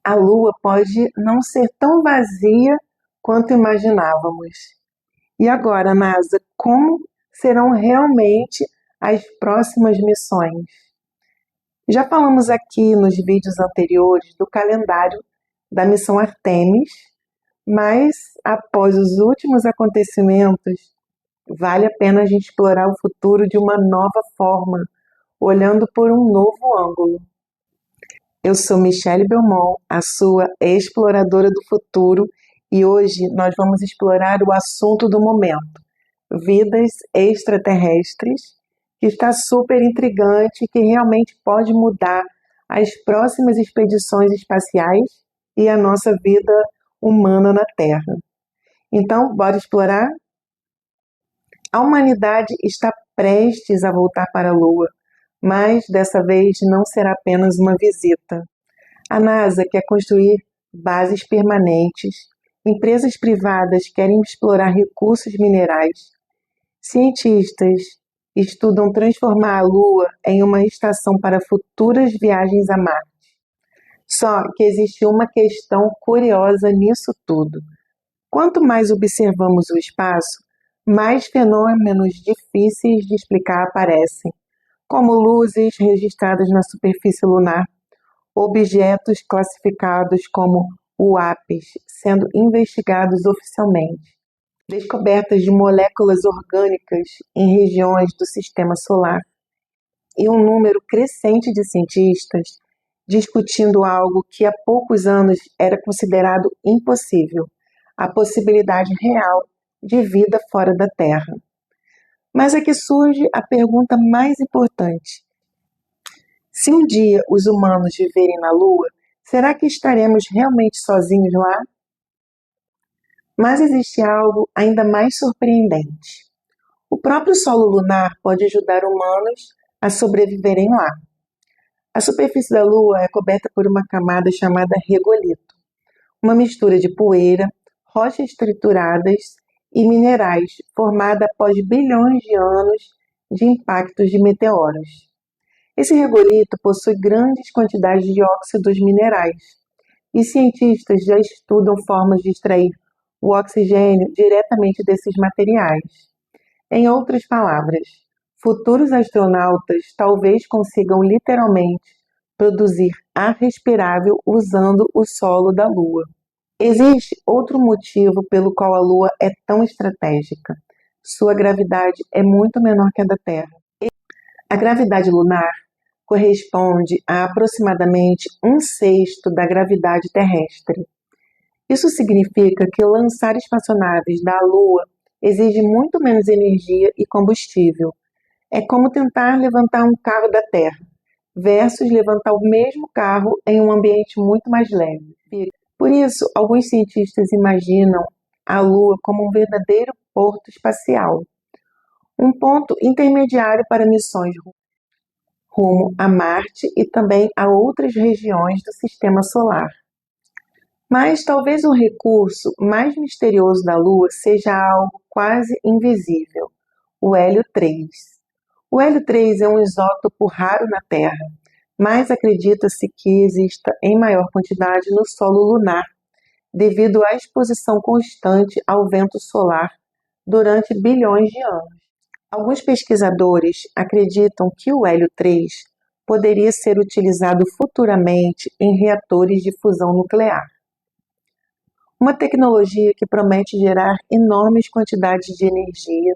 a Lua pode não ser tão vazia quanto imaginávamos. E agora, NASA, como serão realmente as próximas missões? Já falamos aqui nos vídeos anteriores do calendário da missão Artemis, mas após os últimos acontecimentos, vale a pena a gente explorar o futuro de uma nova forma, olhando por um novo ângulo. Eu sou Michelle Belmont, a sua exploradora do futuro, e hoje nós vamos explorar o assunto do momento, vidas extraterrestres, que está super intrigante e que realmente pode mudar as próximas expedições espaciais e a nossa vida humana na Terra. Então, bora explorar? A humanidade está prestes a voltar para a Lua, mas dessa vez não será apenas uma visita. A NASA quer construir bases permanentes, empresas privadas querem explorar recursos minerais, cientistas estudam transformar a Lua em uma estação para futuras viagens a Marte. Só que existe uma questão curiosa nisso tudo. Quanto mais observamos o espaço, mais fenômenos difíceis de explicar aparecem, como luzes registradas na superfície lunar, objetos classificados como UAPs sendo investigados oficialmente, descobertas de moléculas orgânicas em regiões do sistema solar e um número crescente de cientistas discutindo algo que há poucos anos era considerado impossível, a possibilidade real de vida fora da Terra. Mas aqui surge a pergunta mais importante. Se um dia os humanos viverem na Lua, será que estaremos realmente sozinhos lá? Mas existe algo ainda mais surpreendente. O próprio solo lunar pode ajudar humanos a sobreviverem lá. A superfície da Lua é coberta por uma camada chamada regolito, uma mistura de poeira, rochas trituradas e minerais formada após bilhões de anos de impactos de meteoros. Esse regolito possui grandes quantidades de óxidos minerais e cientistas já estudam formas de extrair o oxigênio diretamente desses materiais. Em outras palavras, futuros astronautas talvez consigam literalmente produzir ar respirável usando o solo da Lua. Existe outro motivo pelo qual a Lua é tão estratégica. Sua gravidade é muito menor que a da Terra. A gravidade lunar corresponde a aproximadamente 1/6 da gravidade terrestre. Isso significa que lançar espaçonaves da Lua exige muito menos energia e combustível. É como tentar levantar um carro da Terra, versus levantar o mesmo carro em um ambiente muito mais leve. Por isso, alguns cientistas imaginam a Lua como um verdadeiro porto espacial, um ponto intermediário para missões rumo a Marte e também a outras regiões do sistema solar. Mas talvez o recurso mais misterioso da Lua seja algo quase invisível, o hélio 3. O hélio 3 é um isótopo raro na Terra, mas acredita-se que exista em maior quantidade no solo lunar, devido à exposição constante ao vento solar durante bilhões de anos. Alguns pesquisadores acreditam que o hélio 3 poderia ser utilizado futuramente em reatores de fusão nuclear. Uma tecnologia que promete gerar enormes quantidades de energia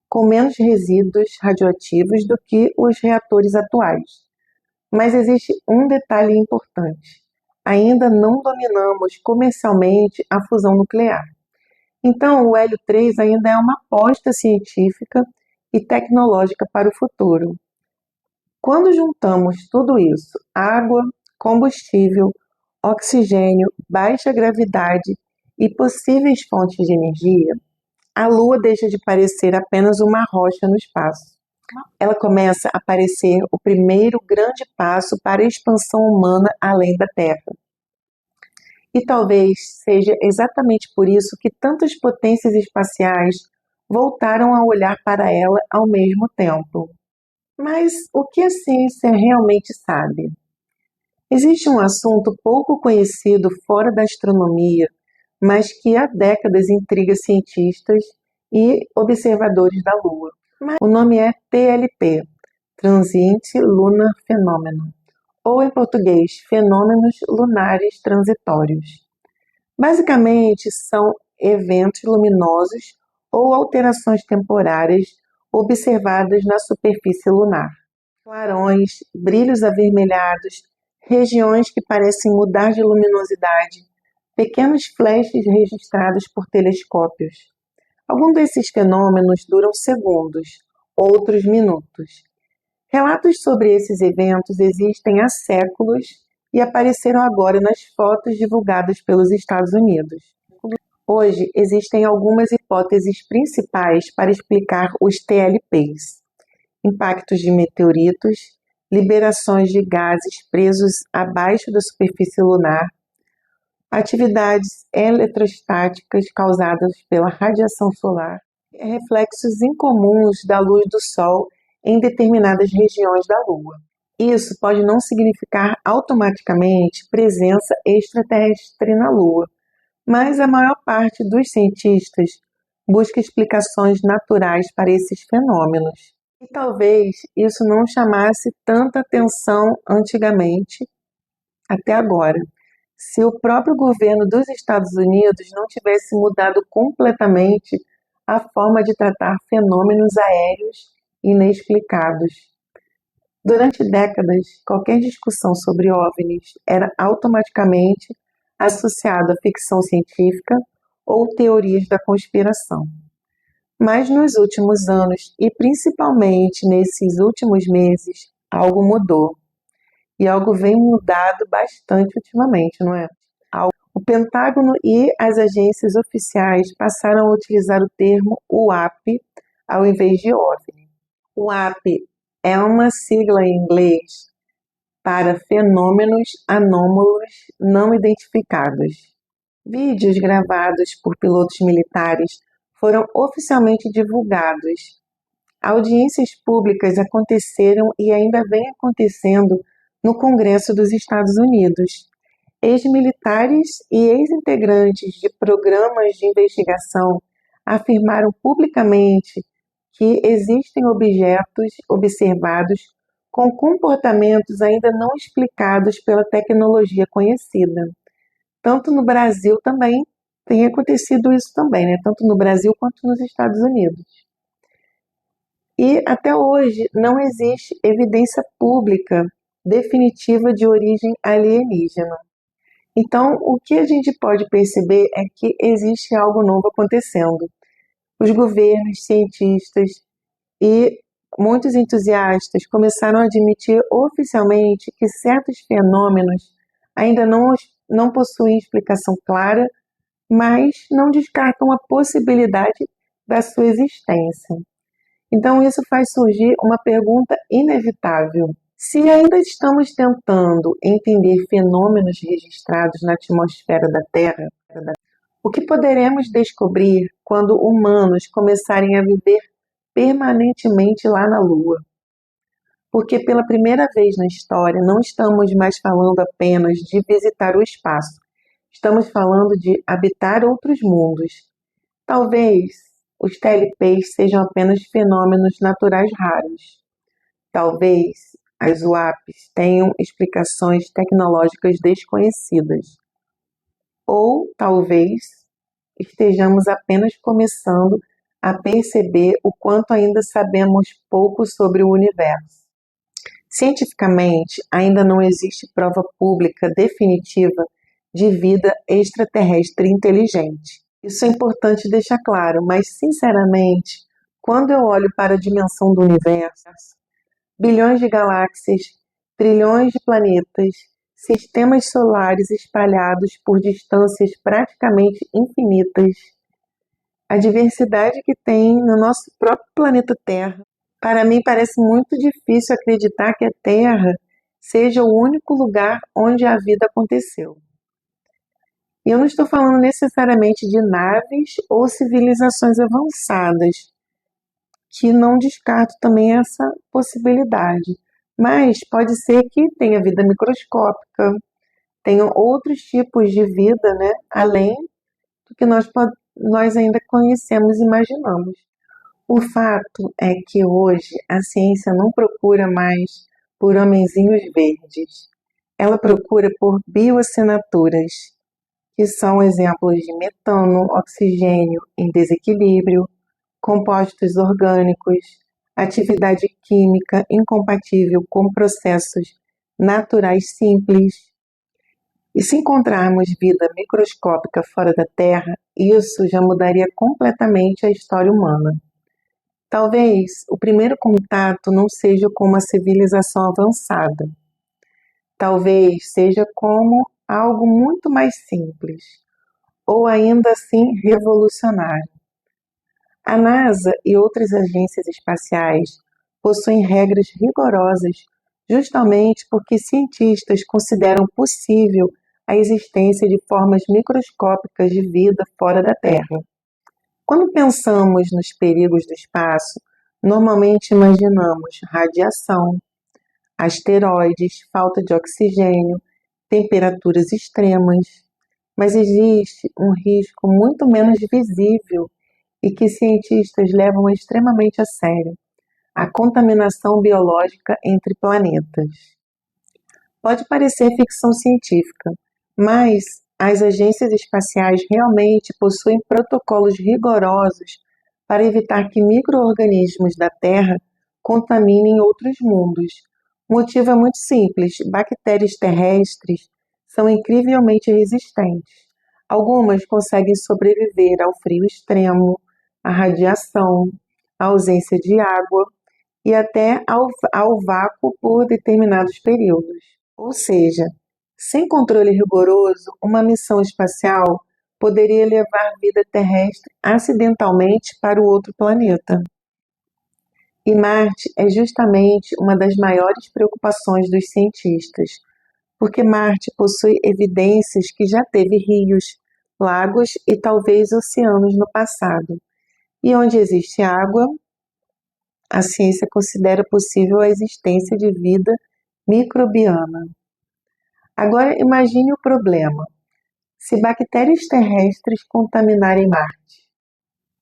com menos resíduos radioativos do que os reatores atuais. Mas existe um detalhe importante. Ainda não dominamos comercialmente a fusão nuclear. Então, o hélio 3 ainda é uma aposta científica e tecnológica para o futuro. Quando juntamos tudo isso, água, combustível, oxigênio, baixa gravidade e possíveis fontes de energia, a Lua deixa de parecer apenas uma rocha no espaço. Ela começa a parecer o primeiro grande passo para a expansão humana além da Terra. E talvez seja exatamente por isso que tantas potências espaciais voltaram a olhar para ela ao mesmo tempo. Mas o que a ciência realmente sabe? Existe um assunto pouco conhecido fora da astronomia, mas que há décadas intriga cientistas e observadores da Lua. O nome é TLP, Transient Lunar Phenomenon, ou em português, Fenômenos Lunares Transitórios. Basicamente, são eventos luminosos ou alterações temporárias observadas na superfície lunar. Clarões, brilhos avermelhados, regiões que parecem mudar de luminosidade, pequenos flashes registrados por telescópios. Alguns desses fenômenos duram segundos, outros minutos. Relatos sobre esses eventos existem há séculos e apareceram agora nas fotos divulgadas pelos Estados Unidos. Hoje, existem algumas hipóteses principais para explicar os TLPs: impactos de meteoritos, liberações de gases presos abaixo da superfície lunar, atividades eletrostáticas causadas pela radiação solar, reflexos incomuns da luz do Sol em determinadas regiões da Lua. Isso pode não significar automaticamente presença extraterrestre na Lua, mas a maior parte dos cientistas busca explicações naturais para esses fenômenos. E talvez isso não chamasse tanta atenção antigamente, até agora, se o próprio governo dos Estados Unidos não tivesse mudado completamente a forma de tratar fenômenos aéreos inexplicados. Durante décadas, qualquer discussão sobre OVNIs era automaticamente associada à ficção científica ou teorias da conspiração. Mas nos últimos anos, e principalmente nesses últimos meses, algo mudou. E algo vem mudado bastante ultimamente, não é? O Pentágono e as agências oficiais passaram a utilizar o termo UAP ao invés de OVNI. UAP é uma sigla em inglês para fenômenos anômalos não identificados. Vídeos gravados por pilotos militares foram oficialmente divulgados. Audiências públicas aconteceram e ainda vem acontecendo no Congresso dos Estados Unidos. Ex-militares e ex-integrantes de programas de investigação afirmaram publicamente que existem objetos observados com comportamentos ainda não explicados pela tecnologia conhecida. Tanto no Brasil também tem acontecido isso também, né? Tanto no Brasil quanto nos Estados Unidos. E até hoje não existe evidência pública definitiva de origem alienígena. Então, o que a gente pode perceber é que existe algo novo acontecendo. Os governos, cientistas e muitos entusiastas começaram a admitir oficialmente que certos fenômenos ainda não possuem explicação clara, mas não descartam a possibilidade da sua existência. Então, isso faz surgir uma pergunta inevitável. Se ainda estamos tentando entender fenômenos registrados na atmosfera da Terra, o que poderemos descobrir quando humanos começarem a viver permanentemente lá na Lua? Porque pela primeira vez na história não estamos mais falando apenas de visitar o espaço, estamos falando de habitar outros mundos. Talvez os TLPs sejam apenas fenômenos naturais raros. Talvez as UAPs tenham explicações tecnológicas desconhecidas. Ou talvez estejamos apenas começando a perceber o quanto ainda sabemos pouco sobre o universo. Cientificamente, ainda não existe prova pública definitiva de vida extraterrestre inteligente. Isso é importante deixar claro, mas, sinceramente, quando eu olho para a dimensão do universo, bilhões de galáxias, trilhões de planetas, sistemas solares espalhados por distâncias praticamente infinitas, a diversidade que tem no nosso próprio planeta Terra, para mim parece muito difícil acreditar que a Terra seja o único lugar onde a vida aconteceu. E eu não estou falando necessariamente de naves ou civilizações avançadas, que não descarto também essa possibilidade, Mas pode ser que tenha vida microscópica, tenham outros tipos de vida, né, além do que nós ainda conhecemos e imaginamos. O fato é que hoje a ciência não procura mais por homenzinhos verdes. Ela procura por bioassinaturas, que são exemplos de metano, oxigênio em desequilíbrio, compostos orgânicos, atividade química incompatível com processos naturais simples. E se encontrarmos vida microscópica fora da Terra, isso já mudaria completamente a história humana. Talvez o primeiro contato não seja com uma civilização avançada. Talvez seja como algo muito mais simples, ou ainda assim revolucionário. A NASA e outras agências espaciais possuem regras rigorosas justamente porque cientistas consideram possível a existência de formas microscópicas de vida fora da Terra. Quando pensamos nos perigos do espaço, normalmente imaginamos radiação, asteroides, falta de oxigênio, temperaturas extremas, mas existe um risco muito menos visível e que cientistas levam extremamente a sério: a contaminação biológica entre planetas. Pode parecer ficção científica, mas as agências espaciais realmente possuem protocolos rigorosos para evitar que micro-organismos da Terra contaminem outros mundos. O motivo é muito simples: bactérias terrestres são incrivelmente resistentes. Algumas conseguem sobreviver ao frio extremo, à radiação, à ausência de água e até ao vácuo por determinados períodos. Ou seja, sem controle rigoroso, uma missão espacial poderia levar vida terrestre acidentalmente para o outro planeta. E Marte é justamente uma das maiores preocupações dos cientistas, porque Marte possui evidências que já teve rios, lagos e talvez oceanos no passado. E onde existe água, a ciência considera possível a existência de vida microbiana. Agora imagine o problema: se bactérias terrestres contaminarem Marte,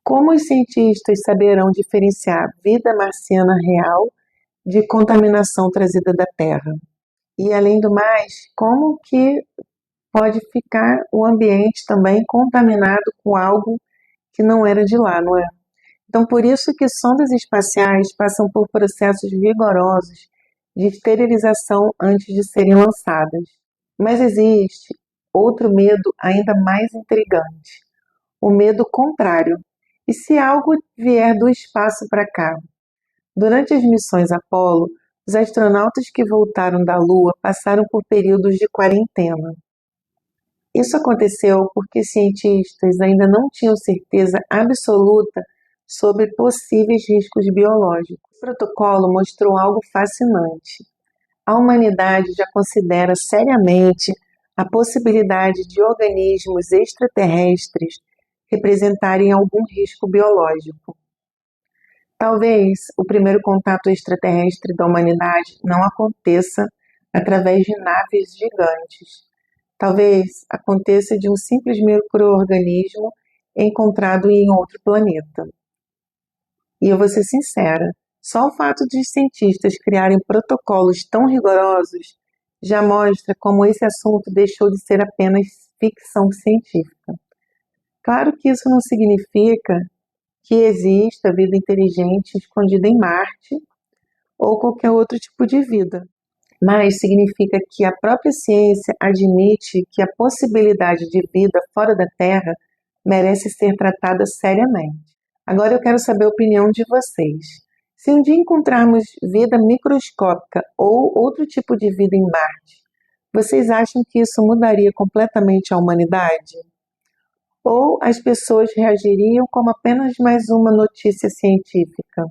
como os cientistas saberão diferenciar vida marciana real de contaminação trazida da Terra? E além do mais, como que pode ficar o ambiente também contaminado com algo que não era de lá, não é? Então, por isso que sondas espaciais passam por processos rigorosos de esterilização antes de serem lançadas. Mas existe outro medo ainda mais intrigante: o medo contrário. E se algo vier do espaço para cá? Durante as missões Apollo, os astronautas que voltaram da Lua passaram por períodos de quarentena. Isso aconteceu porque cientistas ainda não tinham certeza absoluta sobre possíveis riscos biológicos. O protocolo mostrou algo fascinante: a humanidade já considera seriamente a possibilidade de organismos extraterrestres representarem algum risco biológico. Talvez o primeiro contato extraterrestre da humanidade não aconteça através de naves gigantes. Talvez aconteça de um simples micro-organismo encontrado em outro planeta. E eu vou ser sincera, só o fato de os cientistas criarem protocolos tão rigorosos já mostra como esse assunto deixou de ser apenas ficção científica. Claro que isso não significa que exista vida inteligente escondida em Marte ou qualquer outro tipo de vida, mas significa que a própria ciência admite que a possibilidade de vida fora da Terra merece ser tratada seriamente. Agora eu quero saber a opinião de vocês. Se um dia encontrarmos vida microscópica ou outro tipo de vida em Marte, vocês acham que isso mudaria completamente a humanidade? Ou as pessoas reagiriam como apenas mais uma notícia científica?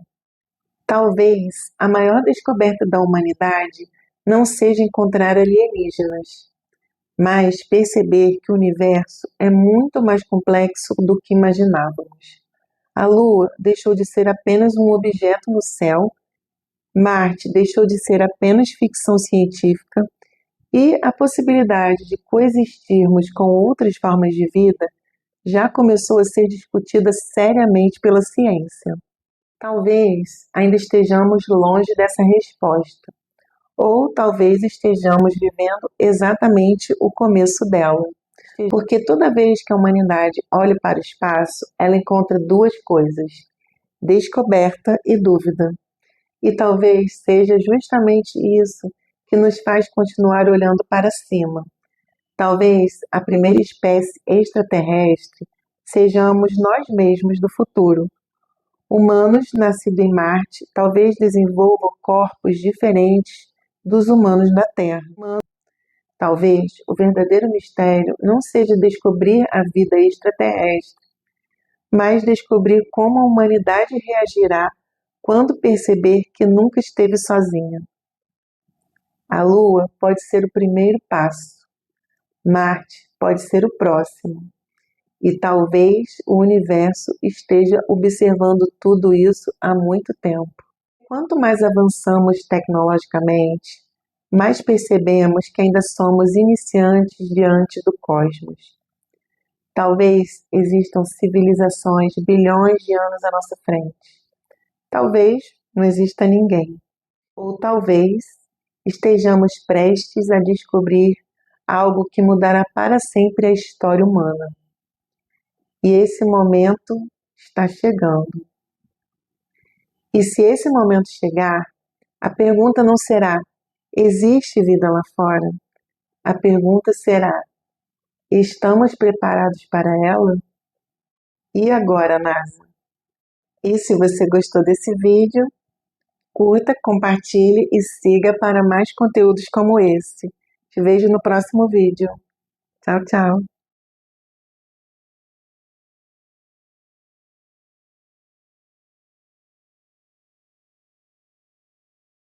Talvez a maior descoberta da humanidade não seja encontrar alienígenas, mas perceber que o universo é muito mais complexo do que imaginávamos. A Lua deixou de ser apenas um objeto no céu Marte deixou de ser apenas ficção científica e a possibilidade de coexistirmos com outras formas de vida já começou a ser discutida seriamente pela ciência. Talvez ainda estejamos longe dessa resposta, ou talvez estejamos vivendo exatamente o começo dela. Porque toda vez que a humanidade olha para o espaço, ela encontra duas coisas: descoberta e dúvida. E talvez seja justamente isso que nos faz continuar olhando para cima. Talvez a primeira espécie extraterrestre sejamos nós mesmos do futuro. Humanos nascidos em Marte talvez desenvolvam corpos diferentes dos humanos da Terra. Talvez o verdadeiro mistério não seja descobrir a vida extraterrestre, mas descobrir como a humanidade reagirá quando perceber que nunca esteve sozinha. A Lua pode ser o primeiro passo, Marte pode ser o próximo, e talvez o universo esteja observando tudo isso há muito tempo. Quanto mais avançamos tecnologicamente, mais percebemos que ainda somos iniciantes diante do cosmos. Talvez existam civilizações bilhões de anos à nossa frente. Talvez não exista ninguém. Ou talvez estejamos prestes a descobrir algo que mudará para sempre a história humana. E esse momento está chegando. E se esse momento chegar, a pergunta não será: existe vida lá fora? A pergunta será: estamos preparados para ela? E agora, NASA? E se você gostou desse vídeo, curta, compartilhe e siga para mais conteúdos como esse. Te vejo no próximo vídeo. Tchau, tchau!